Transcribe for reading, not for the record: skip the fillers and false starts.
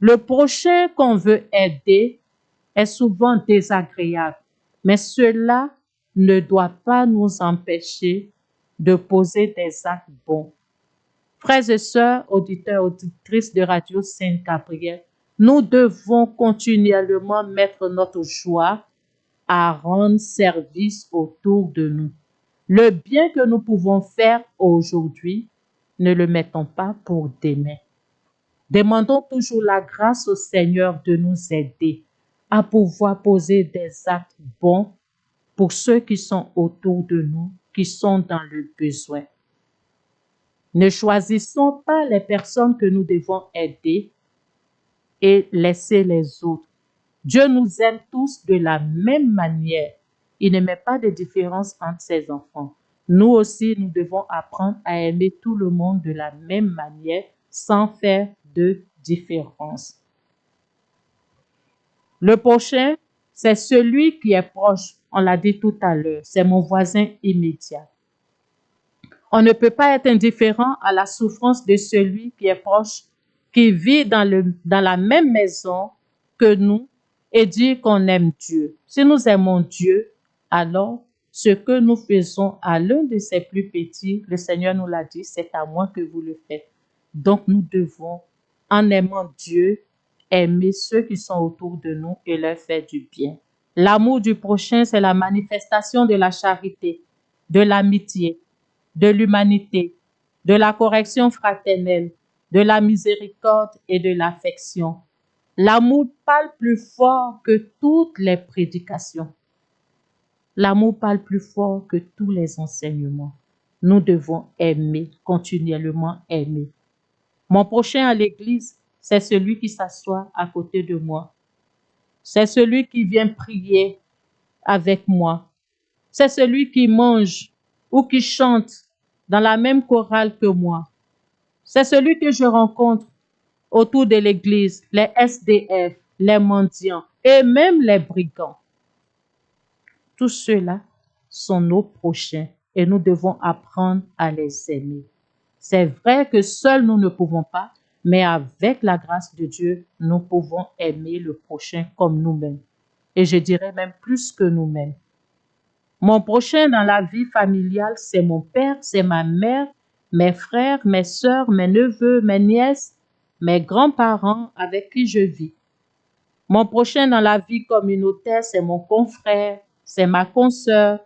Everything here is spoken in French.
Le prochain qu'on veut aider est souvent désagréable, mais cela ne doit pas nous empêcher de poser des actes bons. Frères et sœurs, auditeurs, auditrices de Radio Saint-Gabriel, nous devons continuellement mettre notre joie à rendre service autour de nous. Le bien que nous pouvons faire aujourd'hui, ne le mettons pas pour demain. Demandons toujours la grâce au Seigneur de nous aider à pouvoir poser des actes bons pour ceux qui sont autour de nous, qui sont dans le besoin. Ne choisissons pas les personnes que nous devons aider et laisser les autres. Dieu nous aime tous de la même manière. Il ne met pas de différence entre ses enfants. Nous aussi, nous devons apprendre à aimer tout le monde de la même manière sans faire de différence. Le prochain, c'est celui qui est proche. On l'a dit tout à l'heure, c'est mon voisin immédiat. On ne peut pas être indifférent à la souffrance de celui qui est proche, qui vit dans la même maison que nous et dire qu'on aime Dieu. Si nous aimons Dieu, alors ce que nous faisons à l'un de ses plus petits, le Seigneur nous l'a dit, c'est à moi que vous le faites. Donc nous devons, en aimant Dieu, aimer ceux qui sont autour de nous et leur faire du bien. L'amour du prochain, c'est la manifestation de la charité, de l'amitié, de l'humanité, de la correction fraternelle, de la miséricorde et de l'affection. L'amour parle plus fort que toutes les prédications. L'amour parle plus fort que tous les enseignements. Nous devons aimer, continuellement aimer. Mon prochain à l'église, c'est celui qui s'assoit à côté de moi. C'est celui qui vient prier avec moi. C'est celui qui mange ou qui chante dans la même chorale que moi. C'est celui que je rencontre autour de l'église, les SDF, les mendiants et même les brigands. Tous ceux-là sont nos prochains et nous devons apprendre à les aimer. C'est vrai que seuls nous ne pouvons pas, mais avec la grâce de Dieu, nous pouvons aimer le prochain comme nous-mêmes. Et je dirais même plus que nous-mêmes. Mon prochain dans la vie familiale, c'est mon père, c'est ma mère, mes frères, mes sœurs, mes neveux, mes nièces, mes grands-parents avec qui je vis. Mon prochain dans la vie communautaire, c'est mon confrère, c'est ma consoeur,